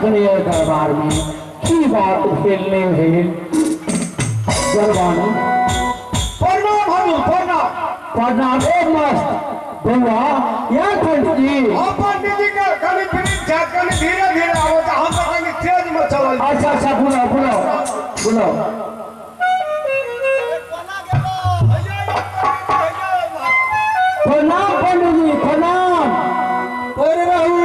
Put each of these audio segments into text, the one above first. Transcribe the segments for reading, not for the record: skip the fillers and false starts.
तकने दरबार में की बात खेलने है दरबार प्रणाम हम प्रणाम मस्त बउआ या पंडित जी पंडित जी का कभी कभी धीरे धीरे आओ तो हम तो कहीं तेज में चल। अच्छा अच्छा बुलाओ बुलाओ बुलाओ प्रणाम पंडित जी प्रणाम पर रहू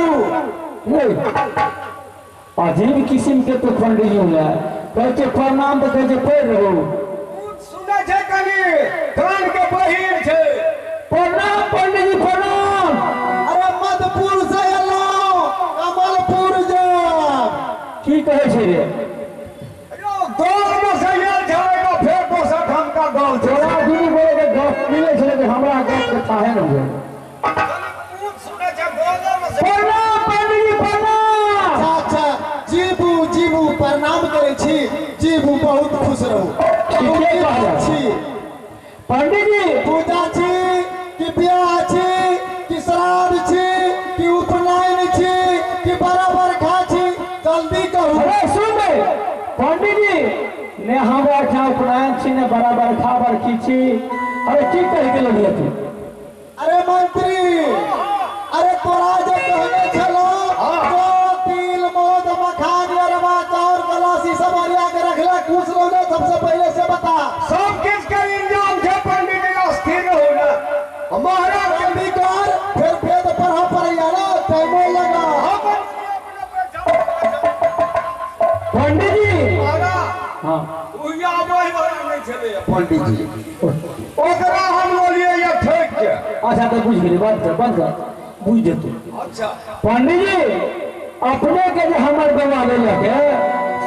अजीब किस्म के तो पंडित जी होला कहते प्रणाम तो कहते पैर रहो सुने छे कनी कान के बहिर छे। प्रणाम पंडित जी प्रणाम। अरे मधुपुर से एलो कमलपुर जा की कहे छे रे गाँव में से आयल छे फेर दोसर ठाम का गाँव छे तोरा दुनू बोले के गप मिले छे कि हमरा गप के काहे न हुए सुने छे गाँव में से प्रणाम पंडित जी प्रणाम। अच्छा जीबू जीबू प्रणाम करे छी जीबू बहुत खुश रहू ठीके कहला छी पंडित जी पूजा छी कि ब्याह छी कि श्राद्ध छी कि उपनयन छी कि बराबर खा छी जल्दी कहू। अरे सुन बे पंडित जी ने हमरा क्या उपनयन छी ने बराबर खाबर की छी अरे की कह के लगिया तू अरे मंत्री अरे तोरा जो कहने चलो जो तिल मोद मखान अरवा चाउर गलासी सब हरिया के रखला कुछ लोगे सबसे पहले से बता सब किस का इंतजाम छे पंडित जी स्थिर हो ना हमारा जल्दी कर फिर वेद पढ़ा पड़ेगा ना टाइमो लगा। पंडित जी हमारा हाँ उया बोल नहीं छले पंडित जी ओकरा हम बोलिए ये ठेक के। अच्छा तो बुझ गेली बंद कर बुझ दे तू अच्छा पंडित जी अपने के जो हमर गवा लेलक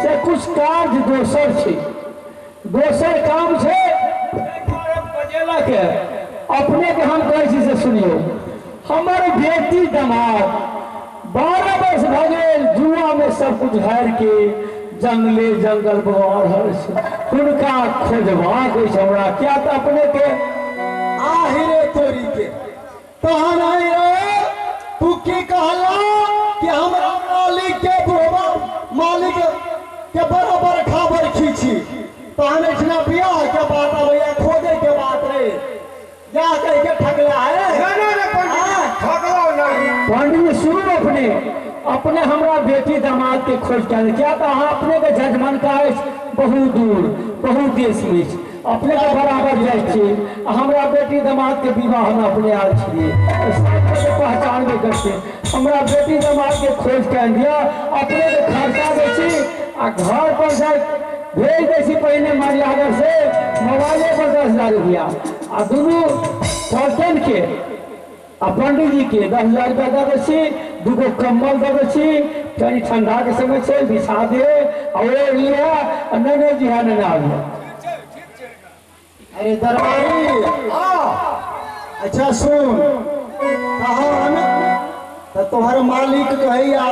से कुछ कार्य दोसर छे दोसर काम छे बजेलक अपने के हम कहै छी से सुनियो हमर बेटी दमाद 12 वर्ष भ गेल जुआ में सब कुछ हार के जंगले जंगल बवार हर से उनका खोजवा कोई हमरा क्या तो अपने के आहिरे तोरी के कहा नहीं रे तू की कहला कि हमरा मालिक के बुढ़वा मालिक के बराबर खाबर खींची तहने इतना बियाह के बात भैया खोजे के बात रे जा कह के ठगला है ना पंडित ठगलो नहीं पंडित जी सुनो अपने अपने हमरा बेटी दामाद के खोज कर क्या तो अहाँ अपने के जजमान का बहुत दूर बहुत देश में अपने के बराबर जाए छी हमरा बेटी दामाद के विवाह में अपने आल छिए पहचान भी करते हमरा बेटी दामाद के खोज कर दिया अपने के खर्चा दे छी आ घर पर जाए भेज दे छी पहले मर्यादा से मोबाइले पर 10,000 रुपया आ दोनों पर्सन के आ पंडित जी के 10,000 रुपया दे दे छी दूगो कम्बल दे दे छी कहीं ठंडा के समय से बिछा दे और लिया नहीं जी है नहीं आ अरे दरबारी अच्छा सुन कहन तो तोहर मालिक कहैया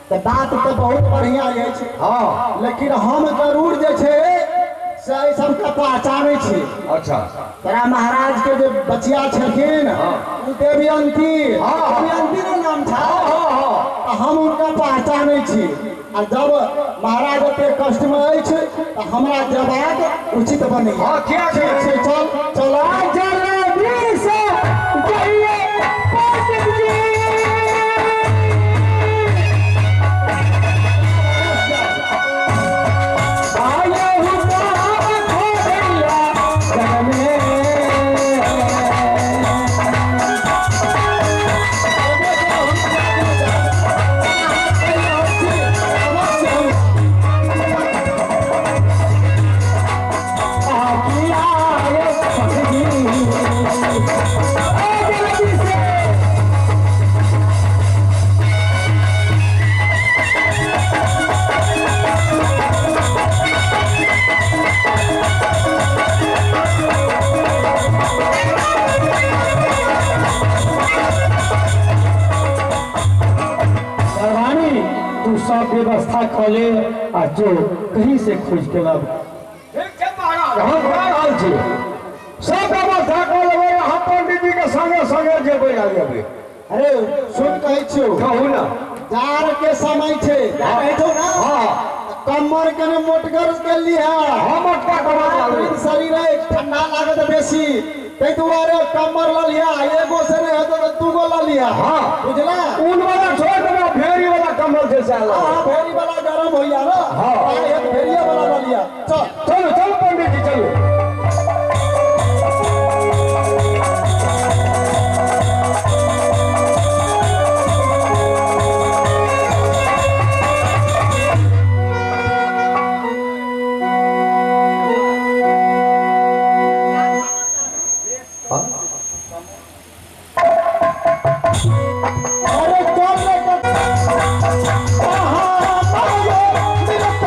तो बात तो बहुत बढ़िया अछि हाँ लेकिन हम जरूर जे छे से सबके पहचानै छी। अच्छा तोरा महाराज के जो बचिया छलखिन उ देवयंती देवयंती का नाम था तो हम उनका पहचानै छी आ जब महाराज के कष्ट में अछि तो हमरा जवाब उचित बने हाँ क्या ठीक छै चल चल जल्दी से जाइए पंडित जी सब व्यवस्था खोले आ जो कहीं से खोज के लब ठीक है महाराज हम रहल छी सब व्यवस्था कर लेबै हम पंडित जी के संगे संगे जेबै आ जेबै। अरे सुन कहै छियौ कहू ना जार के समय छे जानै छौ ना हाँ कमर कने मोटगर के लिया हम मोटका कमर लागे शरीर है ठंडा लागत बेसी तै दुआरे कमर ल लिया एगो से नहीं होतो तो दूगो ल लिया हाँ बुझला ऊन वाला छोड़ देना फेरी वाला कमर जैसा हां फेरी वाला गरम होइया ना हाँ। एक फेरिया वाला ल लिया चल चलो चलो पंडित जी चलो अरे चल रे आहा मायो मिलत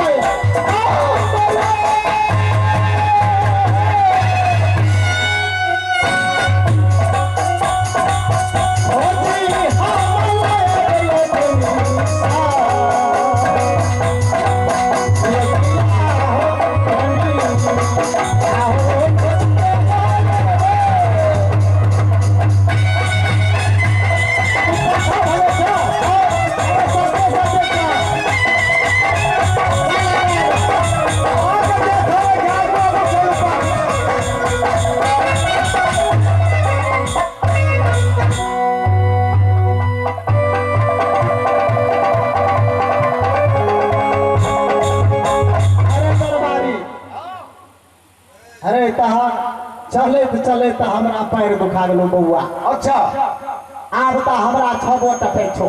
अरे तहा चले तो हमरा पैर दुखा गेलो बउआ अच्छा आब तो हमरा छबो टपे छो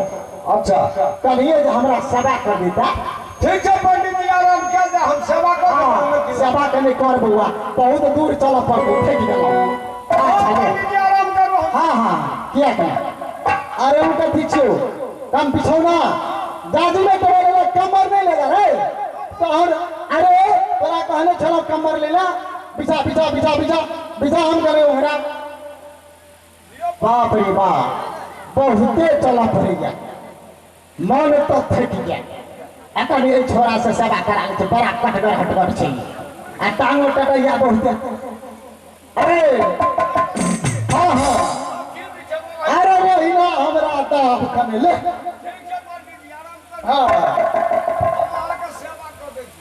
अच्छा कहिए जे हमरा सेवा कर देता ठीक है पंडित जी आराम कर दे हम सेवा कर देंगे सेवा कने कर बउआ बहुत दूर चल पड़तो ठेक गेलो पंडित जी आराम करो हाँ हाँ किया कर अरे उनका पीछे कम पीछे ना जाजू में तो ले कमर नहीं लगा रे तो और अरे तोरा कहने चलो कमर ले ला बिछा बिछा बिछा बिछा बिछा हम करे ओहरा बाप रे बाप बहुते चला पड़ गया मन तो थक गया अकल ये छोरा से सेवा करा के बड़ा कटगर हटगर छै आ टांगो टटैया बहुते अरे हाँ हाँ अरे वही ना हमरा दाब कने ले ठीक है पंडित जी आराम कर हाँ हम आके सेवा कर देंगे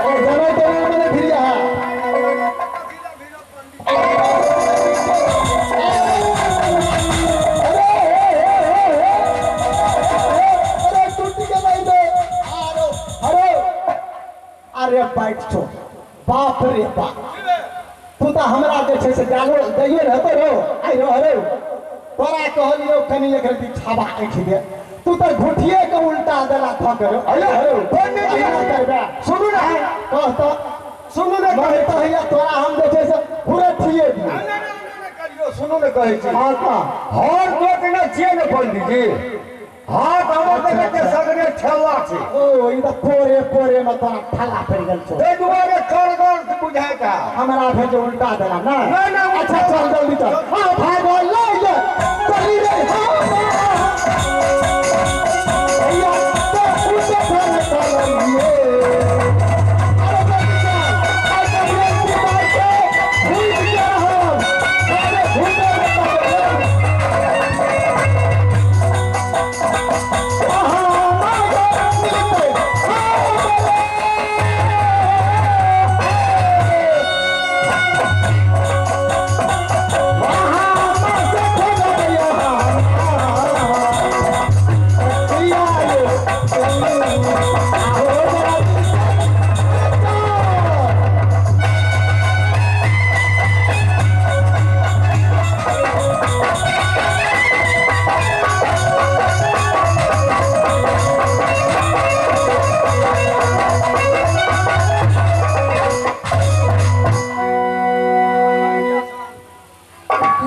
और जनो तो मैंने फिर यहाँ धीरे धीरे पंडित अरे टूटी के नहीं दे अरे अरे बैठ छो बाप रे बाप तू तो हमरा जे छै से गालो दैये रहतो रो आई रो अरे तोरा कहलियो कनी एक रति छाबा आंख दे तू तो घुटिए के उल्टा देला थक रो अरे अरे पंडित जी करबा सुनू ना कह तो सुनू ना मैं तो हैया तोरा हम जे छै से पूरे ठिए दी नहीं करियो सुनू ना कहै छी हां का हर तो बिना छिए ना पंडित जी हाथ हमर देखे के सगरे ठेला छै ओ ई तो पोरे पोरे में तोरा ठल्ला पड़ गेल छो ते दुआरे करगर बुझाय का हमरा भेज उल्टा देला ना नहीं, नहीं, अच्छा चल जल्दी चल हां भागो ले ले चली रे हां भैया तो पूछे फोन कर लिए अरे जल्दी चल आई तो ब्रेक की मार के भूल गया हम अरे भूल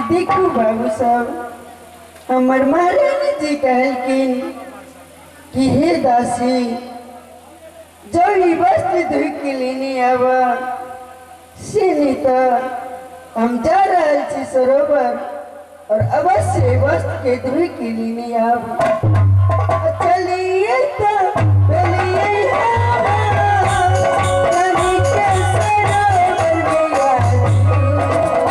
देखू बाबू साहब हमर महारानी जी कहलकिन कि हे दासी जब ई वस्त्र धोई के लेने आवा से नहीं तो हम जा रहल छी सरोवर और अवश्य वस्त्र के धोई के लेने आब चलिए तो चलिए नदी के सरोवर में आई।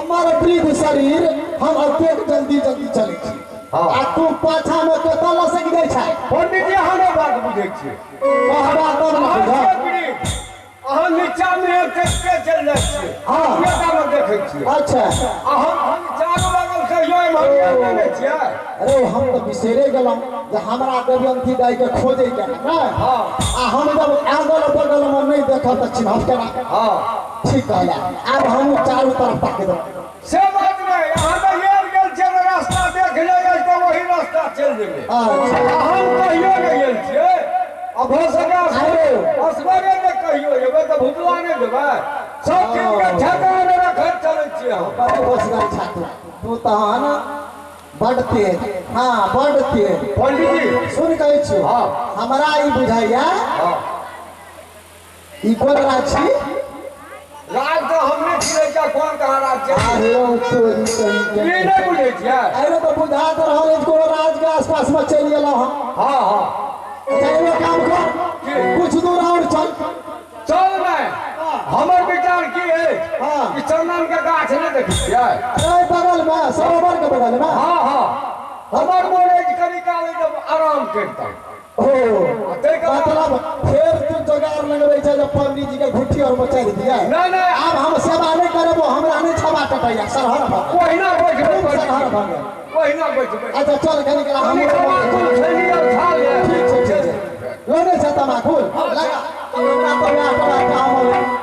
हमारा वृद्ध शरीर हम अतेक जल्दी जल्दी चले छी आ तू पाछा में कतऽ लसक गई छै पंडित जी हमर बात बुझै छियै कहबा तब न बुझब अहाँ नीचा में एक के चल जाइ छियै हाँ। नीचा में देखै छियै अच्छा हम चारो बगल कहियो हम नहीं छियै अरे हम तो बिसरे गेलौं जे हमरा देवयंती दाई के खोजे के ना हाँ आ हम जब अगल बगल में नहीं देखब त चिन्हब केना हाँ ठीक कहला अब हम चारों तरफ ताक दो से बात नहीं अहाँ तो ये गेल छियै रास्ता देख ले तो वही रास्ता चल जेबै अच्छा हम कहियो नहीं गेल छियै अब हो सके असगरे ने कहियो जेबै तो भुतला नहीं देबै सब चीज के ठेकाने रखै चलै छियै हम बड़े होशियार छात्र तू तहन बड़ तेज हाँ बड़ तेज पंडित जी सुन कहै छी हाँ। हमरा ई बुझाइया हाँ ई कोन राज छी राज तो हमने छियै क्या कोन कहा राज छै अरे ओ तोरी कहीं ई नहीं बुझै छियै अरे तो बुझा तो रहल है को राज के आसपास में चल गेलो हम हाँ हाँ चलो काम कर की? कुछ दूर और चल चल नहीं हमर विचार की है हाँ। कि चंदन के गाछ नहीं देखै छियै अरे बगल में सरोवर के बगल में हाँ हाँ हमर मोरे करी काल जब आराम करता ओ मतलब फिर तू जोगाड़ लगबै छै जे पंडित जी के घुट्टी और मचाइ दिया नहीं नहीं अब हम सेवा नहीं करबो हमरा नहीं छबा टटैया सरहर भग ओहिना बैठबै सरहर भग ओहिना बैठबै अच्छा चल कनी कला हम खेली और खा ले ठीक छै ठीक छै लोने से तमाकुल लगा हमरा तो ना काम हो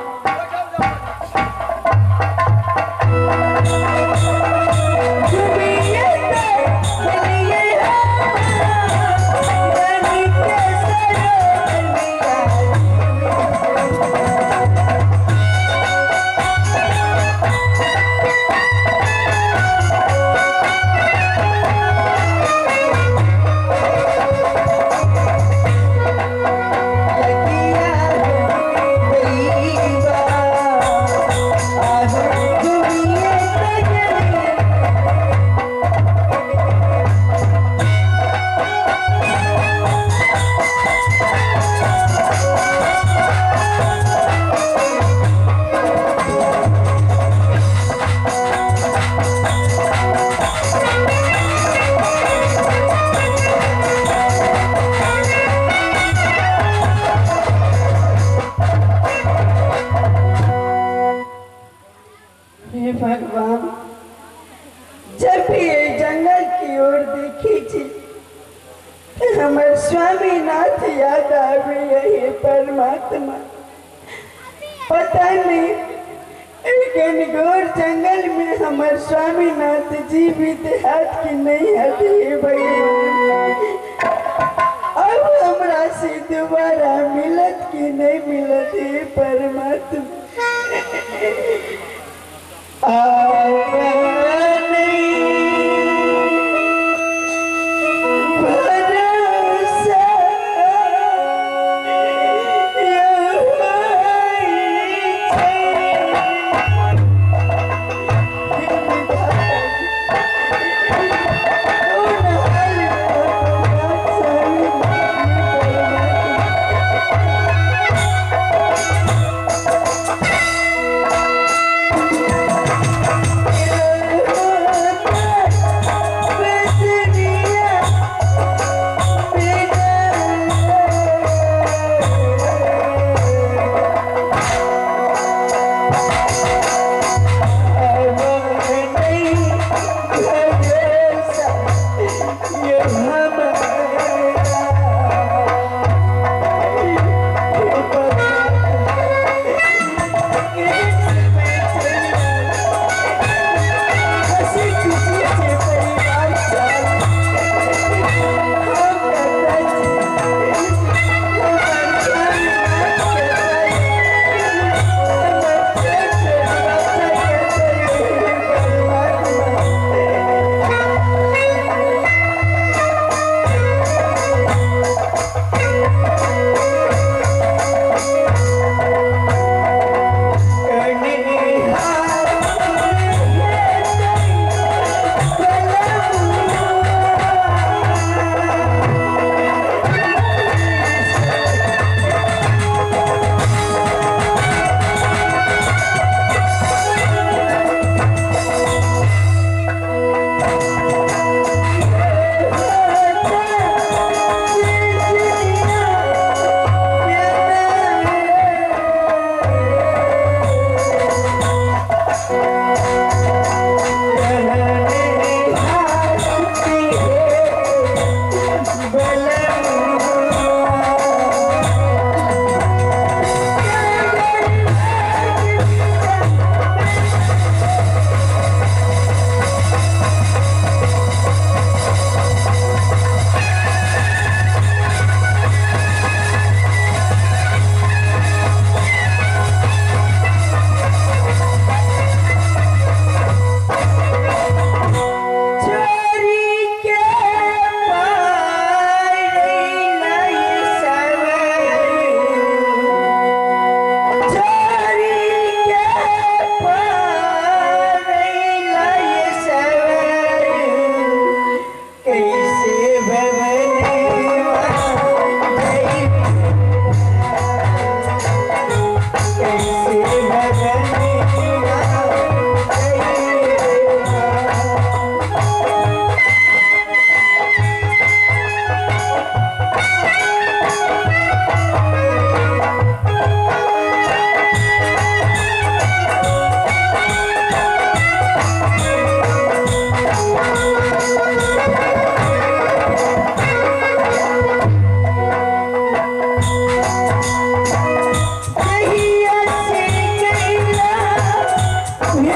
हे भगवान जब भी ये जंगल की ओर देखी थी हमारे स्वामीनाथ याद आवे हे परमात्मा पता नहीं एक घोर जंगल में हमारे स्वामीनाथ जी भी देहात की नहीं हटे भगवान अब हमरा से दोबारा मिलत की नहीं मिलत हे परमात्मा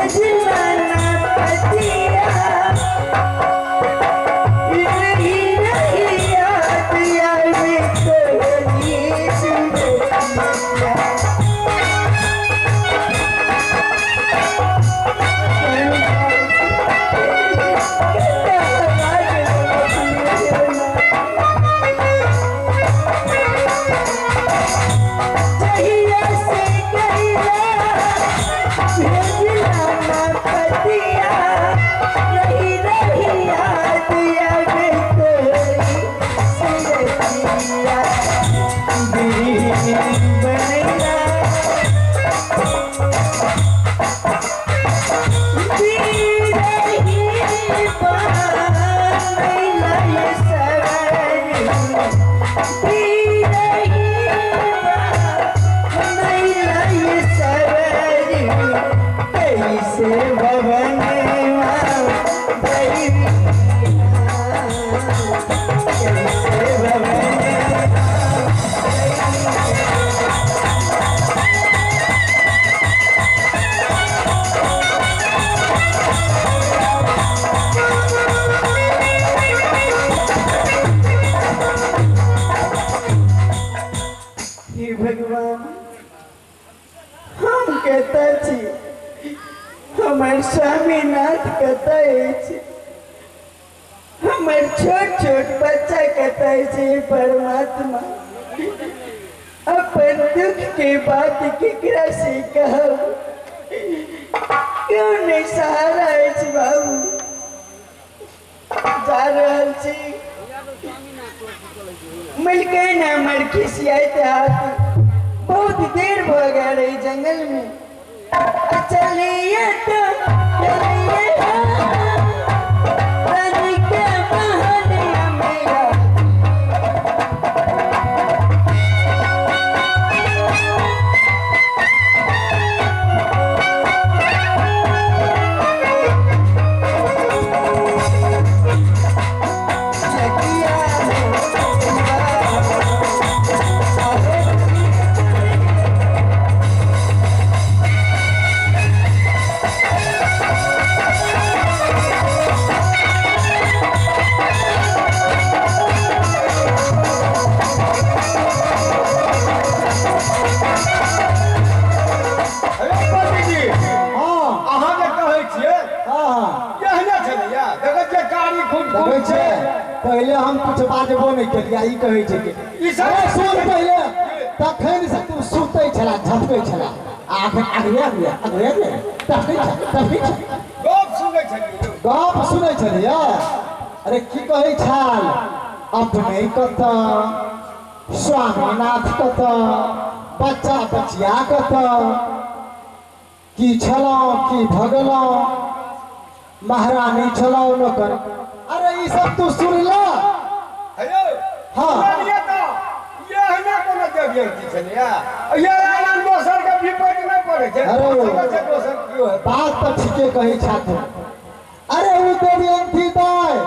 भेजला ना पतिया रही रही याद आवे तोरी सूरतिया भगवान हम कहता छी हमार स्वामीनाथ कहता है हमार छोट छोट बच्चा कहता है परमात्मा अपन दुख के बात केकरा से कहब क्यों नहीं सहारा है बाबू जा रहल छी मिलके ना मर खिसियात हाथ बहुत देर भ गए जंगल में चलिए तो चलिए रानी के बहाने मेरा पहले हम कुछ बाजबो नहीं केलिया ई कहै छै कि अरे सुन पहले तखन से तू सुतै छला झपकै छला आंख अगरे तखै गप सुनै छलिया अरे की कहै छाल अपने कत स्वामीनाथ कत बच्चा बचिया कत की छलौ की भगलौ महारानी छलौ नौकर अरे ये सब तू सुन ला हेलो हाँ ये हना कोनो व्यक्ति छलिया ये आनंद दोसर के विपद नहीं पड़े छै अरे दोसर क्यों है बात तो ठीके कही छात्र अरे वो देवयंती दाय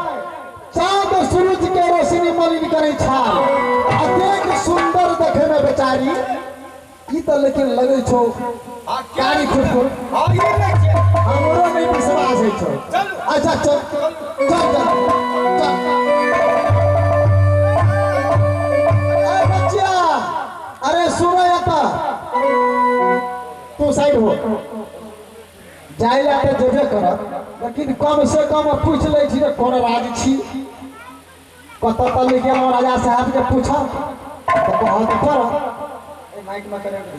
चांद सूरज के रोशनी मलिन करे छाल अतेक सुंदर देखे में बेचारी ई तो लेकिन लगे छो कारी खुद हां ये नहीं छै हमरो नहीं विश्वास है छो चलो अच्छा चल चल चल अरे बच्चा अरे सुनो आता तू साइड हो जाए लाटे जेबे कर लेकिन कम से कम पूछ ले छी कौन राज छी कत तक लेके राजा साहब के पूछा तो बहुत पर माइक में करे